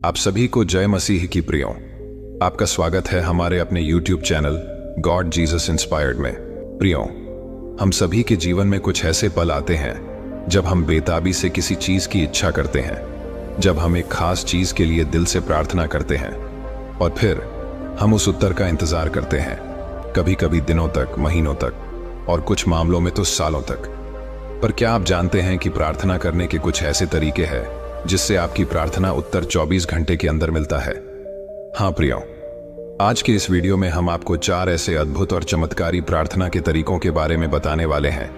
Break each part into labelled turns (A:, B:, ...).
A: आप सभी को जय मसीह की प्रियो। आपका स्वागत है हमारे अपने YouTube channel God Jesus inspired में। प्रियो, हम सभी के जीवन में कुछ ऐसे पल आते हैं जब हम बेताबी से किसी चीज की इच्छा करते हैं, जब हम एक खास चीज के लिए दिल से प्रार्थना करते हैं और फिर हम उस उत्तर का इंतजार करते हैं, कभी कभी दिनों तक, महीनों तक और कुछ मामलों में तो सालों तक। पर क्या आप जानते हैं कि प्रार्थना करने के कुछ ऐसे तरीके हैं जिससे आपकी प्रार्थना उत्तर 24 घंटे के अंदर मिलता है? हाँ प्रियो, आज के इस वीडियो में हम आपको 4 ऐसे अद्भुत और चमत्कारी प्रार्थना के तरीकों के बारे में बताने वाले हैं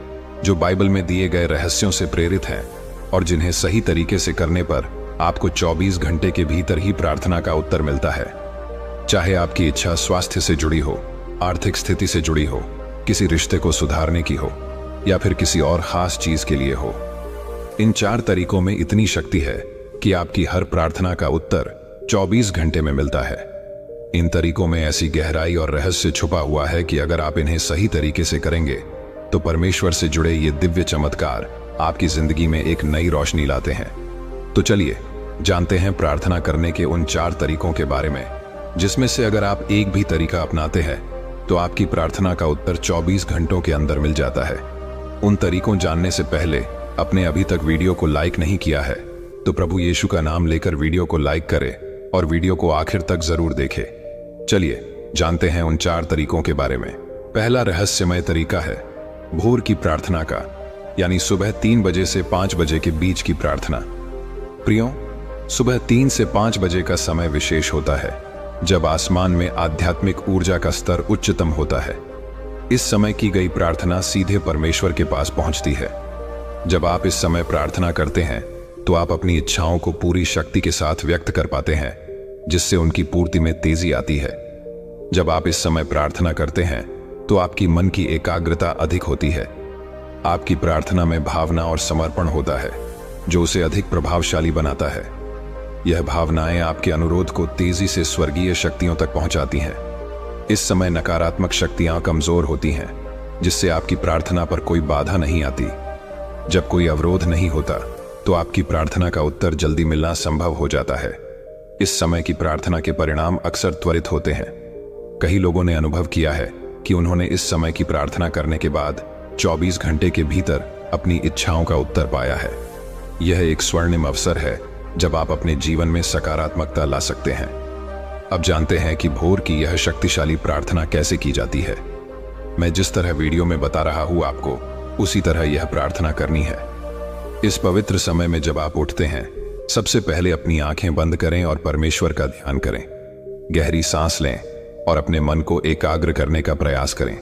A: जो बाइबल में दिए गए रहस्यों से प्रेरित हैं और जिन्हें सही तरीके से करने पर आपको 24 घंटे के भीतर ही प्रार्थना का उत्तर मिलता है। चाहे आपकी इच्छा स्वास्थ्य से जुड़ी हो, आर्थिक स्थिति से जुड़ी हो, किसी रिश्ते को सुधारने की हो या फिर किसी और खास चीज के लिए हो, इन 4 तरीकों में इतनी शक्ति है कि आपकी हर प्रार्थना का उत्तर 24 घंटे में मिलता है। इन तरीकों में ऐसी गहराई और रहस्य छुपा हुआ है कि अगर आप इन्हें सही तरीके से करेंगे तो परमेश्वर से जुड़े ये दिव्य चमत्कार आपकी जिंदगी में एक नई रोशनी लाते हैं। तो चलिए जानते हैं प्रार्थना करने के उन 4 तरीकों के बारे में, जिसमें से अगर आप एक भी तरीका अपनाते हैं तो आपकी प्रार्थना का उत्तर 24 घंटों के अंदर मिल जाता है। उन तरीकों जानने से पहले अपने अभी तक वीडियो को लाइक नहीं किया है तो प्रभु यीशु का नाम लेकर वीडियो को लाइक करें और वीडियो को आखिर तक जरूर देखें। चलिए जानते हैं उन 4 तरीकों के बारे में। पहला रहस्यमय तरीका है भोर की प्रार्थना का, यानी सुबह 3 बजे से 5 बजे के बीच की प्रार्थना। प्रियो, सुबह 3 से 5 बजे का समय विशेष होता है जब आसमान में आध्यात्मिक ऊर्जा का स्तर उच्चतम होता है। इस समय की गई प्रार्थना सीधे परमेश्वर के पास पहुंचती है। जब आप इस समय प्रार्थना करते हैं तो आप अपनी इच्छाओं को पूरी शक्ति के साथ व्यक्त कर पाते हैं, जिससे उनकी पूर्ति में तेजी आती है। जब आप इस समय प्रार्थना करते हैं तो आपकी मन की एकाग्रता अधिक होती है। आपकी प्रार्थना में भावना और समर्पण होता है जो उसे अधिक प्रभावशाली बनाता है। यह भावनाएं आपके अनुरोध को तेजी से स्वर्गीय शक्तियों तक पहुंचाती हैं। इस समय नकारात्मक शक्तियां कमजोर होती हैं, जिससे आपकी प्रार्थना पर कोई बाधा नहीं आती। जब कोई अवरोध नहीं होता तो आपकी प्रार्थना का उत्तर जल्दी मिलना संभव हो जाता है। इस समय की प्रार्थना के परिणाम अक्सर त्वरित होते हैं। कई लोगों ने अनुभव किया है कि उन्होंने इस समय की प्रार्थना करने के बाद 24 घंटे के भीतर अपनी इच्छाओं का उत्तर पाया है। यह एक स्वर्णिम अवसर है जब आप अपने जीवन में सकारात्मकता ला सकते हैं। अब जानते हैं कि भोर की यह शक्तिशाली प्रार्थना कैसे की जाती है। मैं जिस तरह वीडियो में बता रहा हूं आपको उसी तरह यह प्रार्थना करनी है। इस पवित्र समय में जब आप उठते हैं, सबसे पहले अपनी आंखें बंद करें और परमेश्वर का ध्यान करें। गहरी सांस लें और अपने मन को एकाग्र करने का प्रयास करें।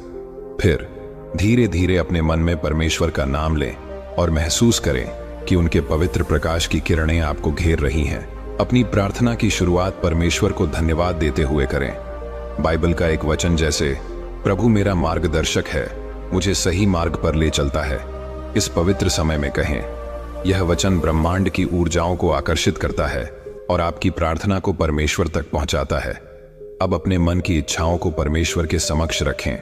A: फिर धीरे धीरे अपने मन में परमेश्वर का नाम लें और महसूस करें कि उनके पवित्र प्रकाश की किरणें आपको घेर रही हैं। अपनी प्रार्थना की शुरुआत परमेश्वर को धन्यवाद देते हुए करें। बाइबल का एक वचन जैसे प्रभु मेरा मार्गदर्शक है, मुझे सही मार्ग पर ले चलता है, इस पवित्र समय में कहें। यह वचन ब्रह्मांड की ऊर्जाओं को आकर्षित करता है और आपकी प्रार्थना को परमेश्वर तक पहुंचाता है। अब अपने मन की इच्छाओं को परमेश्वर के समक्ष रखें।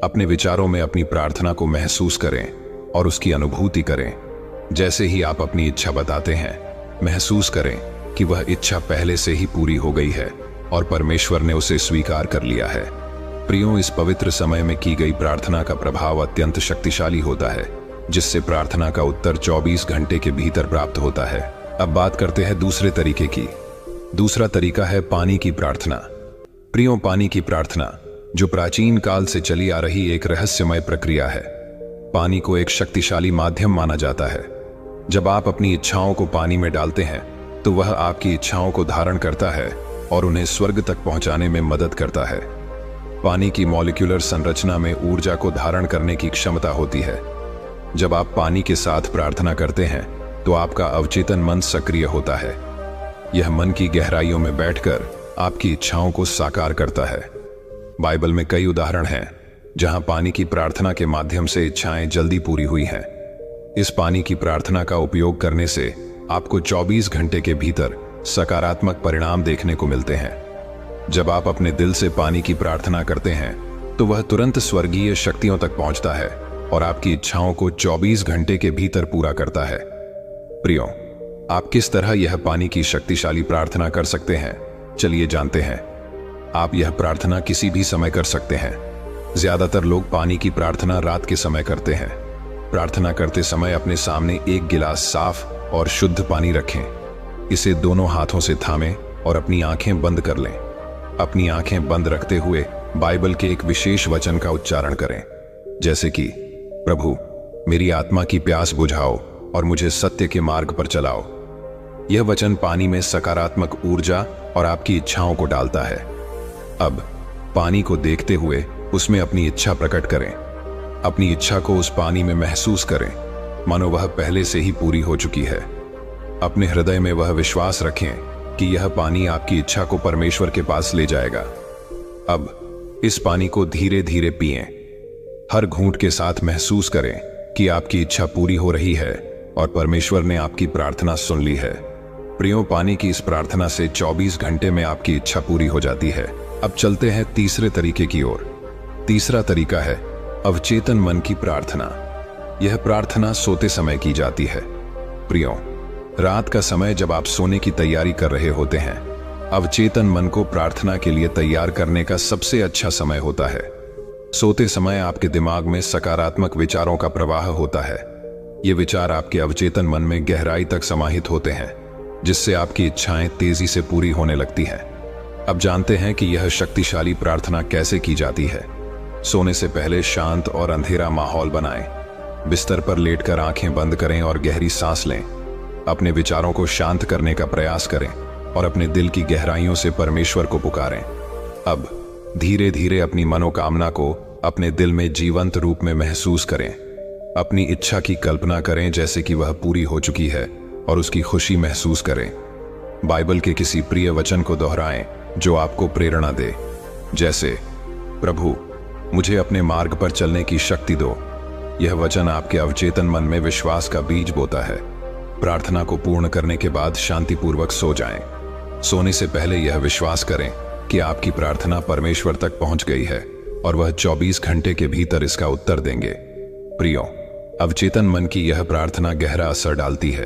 A: अपने विचारों में अपनी प्रार्थना को महसूस करें और उसकी अनुभूति करें। जैसे ही आप अपनी इच्छा बताते हैं, महसूस करें कि वह इच्छा पहले से ही पूरी हो गई है और परमेश्वर ने उसे स्वीकार कर लिया है। प्रियो, इस पवित्र समय में की गई प्रार्थना का प्रभाव अत्यंत शक्तिशाली होता है, जिससे प्रार्थना का उत्तर 24 घंटे के भीतर प्राप्त होता है। अब बात करते हैं दूसरे तरीके की। दूसरा तरीका है पानी की प्रार्थना। प्रियो, पानी की प्रार्थना जो प्राचीन काल से चली आ रही एक रहस्यमय प्रक्रिया है। पानी को एक शक्तिशाली माध्यम माना जाता है। जब आप अपनी इच्छाओं को पानी में डालते हैं तो वह आपकी इच्छाओं को धारण करता है और उन्हें स्वर्ग तक पहुंचाने में मदद करता है। पानी की मॉलिक्यूलर संरचना में ऊर्जा को धारण करने की क्षमता होती है। जब आप पानी के साथ प्रार्थना करते हैं तो आपका अवचेतन मन सक्रिय होता है। यह मन की गहराइयों में बैठकर आपकी इच्छाओं को साकार करता है। बाइबल में कई उदाहरण हैं जहां पानी की प्रार्थना के माध्यम से इच्छाएं जल्दी पूरी हुई हैं। इस पानी की प्रार्थना का उपयोग करने से आपको 24 घंटे के भीतर सकारात्मक परिणाम देखने को मिलते हैं। जब आप अपने दिल से पानी की प्रार्थना करते हैं तो वह तुरंत स्वर्गीय शक्तियों तक पहुंचता है और आपकी इच्छाओं को 24 घंटे के भीतर पूरा करता है। प्रियो, आप किस तरह यह पानी की शक्तिशाली प्रार्थना कर सकते हैं, चलिए जानते हैं। आप यह प्रार्थना किसी भी समय कर सकते हैं। ज्यादातर लोग पानी की प्रार्थना रात के समय करते हैं। प्रार्थना करते समय अपने सामने एक गिलास साफ और शुद्ध पानी रखें। इसे दोनों हाथों से थामें और अपनी आंखें बंद कर लें। अपनी आंखें बंद रखते हुए बाइबल के एक विशेष वचन का उच्चारण करें, जैसे कि प्रभु मेरी आत्मा की प्यास बुझाओ और मुझे सत्य के मार्ग पर चलाओ। यह वचन पानी में सकारात्मक ऊर्जा और आपकी इच्छाओं को डालता है। अब पानी को देखते हुए उसमें अपनी इच्छा प्रकट करें। अपनी इच्छा को उस पानी में महसूस करें, मानो वह पहले से ही पूरी हो चुकी है। अपने हृदय में वह विश्वास रखें कि यह पानी आपकी इच्छा को परमेश्वर के पास ले जाएगा। अब इस पानी को धीरे धीरे पिएं। हर घूंट के साथ महसूस करें कि आपकी इच्छा पूरी हो रही है और परमेश्वर ने आपकी प्रार्थना सुन ली है। प्रियो, पानी की इस प्रार्थना से 24 घंटे में आपकी इच्छा पूरी हो जाती है। अब चलते हैं तीसरे तरीके की ओर। तीसरा तरीका है अवचेतन मन की प्रार्थना। यह प्रार्थना सोते समय की जाती है। प्रियो, रात का समय जब आप सोने की तैयारी कर रहे होते हैं, अवचेतन मन को प्रार्थना के लिए तैयार करने का सबसे अच्छा समय होता है। सोते समय आपके दिमाग में सकारात्मक विचारों का प्रवाह होता है। ये विचार आपके अवचेतन मन में गहराई तक समाहित होते हैं, जिससे आपकी इच्छाएं तेजी से पूरी होने लगती हैं। अब जानते हैं कि यह शक्तिशाली प्रार्थना कैसे की जाती है। सोने से पहले शांत और अंधेरा माहौल बनाएं। बिस्तर पर लेटकर आंखें बंद करें और गहरी सांस लें। अपने विचारों को शांत करने का प्रयास करें और अपने दिल की गहराइयों से परमेश्वर को पुकारें। अब धीरे धीरे अपनी मनोकामना को अपने दिल में जीवंत रूप में महसूस करें। अपनी इच्छा की कल्पना करें जैसे कि वह पूरी हो चुकी है और उसकी खुशी महसूस करें। बाइबल के किसी प्रिय वचन को दोहराएं जो आपको प्रेरणा दे, जैसे प्रभु मुझे अपने मार्ग पर चलने की शक्ति दो। यह वचन आपके अवचेतन मन में विश्वास का बीज बोता है। प्रार्थना को पूर्ण करने के बाद शांतिपूर्वक सो जाएं। सोने से पहले यह विश्वास करें कि आपकी प्रार्थना परमेश्वर तक पहुंच गई है और वह 24 घंटे के भीतर इसका उत्तर देंगे। प्रियो, अवचेतन मन की यह प्रार्थना गहरा असर डालती है।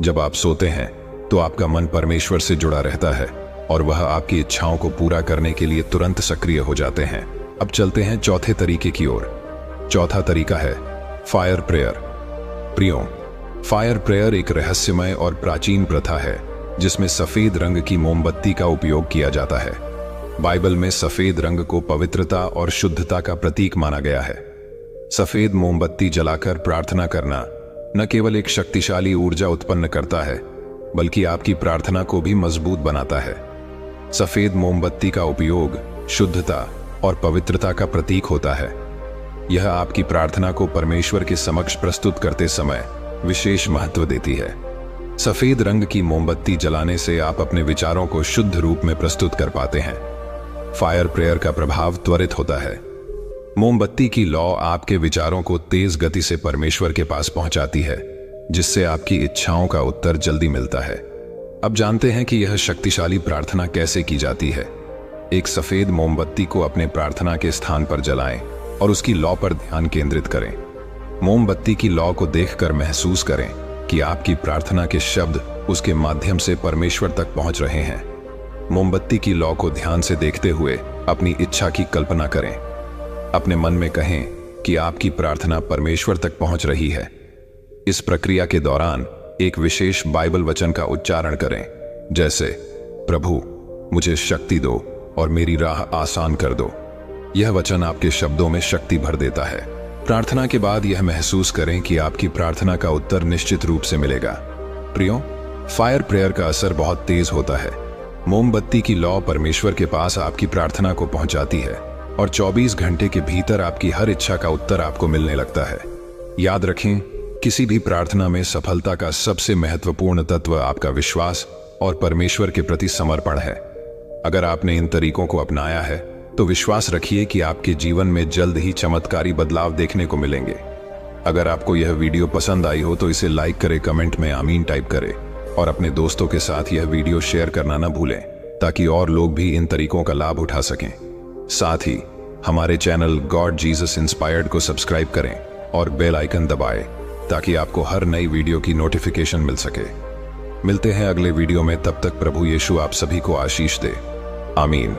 A: जब आप सोते हैं तो आपका मन परमेश्वर से जुड़ा रहता है और वह आपकी इच्छाओं को पूरा करने के लिए तुरंत सक्रिय हो जाते हैं। अब चलते हैं चौथे तरीके की ओर। चौथा तरीका है फायर प्रेयर। प्रियो, फायर प्रेयर एक रहस्यमय और प्राचीन प्रथा है जिसमें सफेद रंग की मोमबत्ती का उपयोग किया जाता है। बाइबल में सफेद रंग को पवित्रता और शुद्धता का प्रतीक माना गया है। सफेद मोमबत्ती जलाकर प्रार्थना करना न केवल एक शक्तिशाली ऊर्जा उत्पन्न करता है, बल्कि आपकी प्रार्थना को भी मजबूत बनाता है। सफेद मोमबत्ती का उपयोग शुद्धता और पवित्रता का प्रतीक होता है। यह आपकी प्रार्थना को परमेश्वर के समक्ष प्रस्तुत करते समय विशेष महत्व देती है। सफेद रंग की मोमबत्ती जलाने से आप अपने विचारों को शुद्ध रूप में प्रस्तुत कर पाते हैं। फायर प्रेयर का प्रभाव त्वरित होता है। मोमबत्ती की लौ आपके विचारों को तेज गति से परमेश्वर के पास पहुंचाती है, जिससे आपकी इच्छाओं का उत्तर जल्दी मिलता है। अब जानते हैं कि यह शक्तिशाली प्रार्थना कैसे की जाती है। एक सफेद मोमबत्ती को अपने प्रार्थना के स्थान पर जलाएं और उसकी लौ पर ध्यान केंद्रित करें। मोमबत्ती की लौ को देखकर महसूस करें कि आपकी प्रार्थना के शब्द उसके माध्यम से परमेश्वर तक पहुंच रहे हैं। मोमबत्ती की लौ को ध्यान से देखते हुए अपनी इच्छा की कल्पना करें। अपने मन में कहें कि आपकी प्रार्थना परमेश्वर तक पहुंच रही है। इस प्रक्रिया के दौरान एक विशेष बाइबल वचन का उच्चारण करें, जैसे प्रभु मुझे शक्ति दो और मेरी राह आसान कर दो। यह वचन आपके शब्दों में शक्ति भर देता है। प्रार्थना के बाद यह महसूस करें कि आपकी प्रार्थना का उत्तर निश्चित रूप से मिलेगा। प्रियो, फायर प्रेयर का असर बहुत तेज होता है। मोमबत्ती की लौ परमेश्वर के पास आपकी प्रार्थना को पहुंचाती है और 24 घंटे के भीतर आपकी हर इच्छा का उत्तर आपको मिलने लगता है। याद रखें, किसी भी प्रार्थना में सफलता का सबसे महत्वपूर्ण तत्व आपका विश्वास और परमेश्वर के प्रति समर्पण है। अगर आपने इन तरीकों को अपनाया है तो विश्वास रखिए कि आपके जीवन में जल्द ही चमत्कारी बदलाव देखने को मिलेंगे। अगर आपको यह वीडियो पसंद आई हो तो इसे लाइक करें, कमेंट में आमीन टाइप करें और अपने दोस्तों के साथ यह वीडियो शेयर करना न भूलें, ताकि और लोग भी इन तरीकों का लाभ उठा सकें। साथ ही हमारे चैनल गॉड जीसस इंस्पायर्ड को सब्सक्राइब करें और बेल आइकन दबाएं, ताकि आपको हर नई वीडियो की नोटिफिकेशन मिल सके। मिलते हैं अगले वीडियो में, तब तक प्रभु यीशु आप सभी को आशीष दे। आमीन।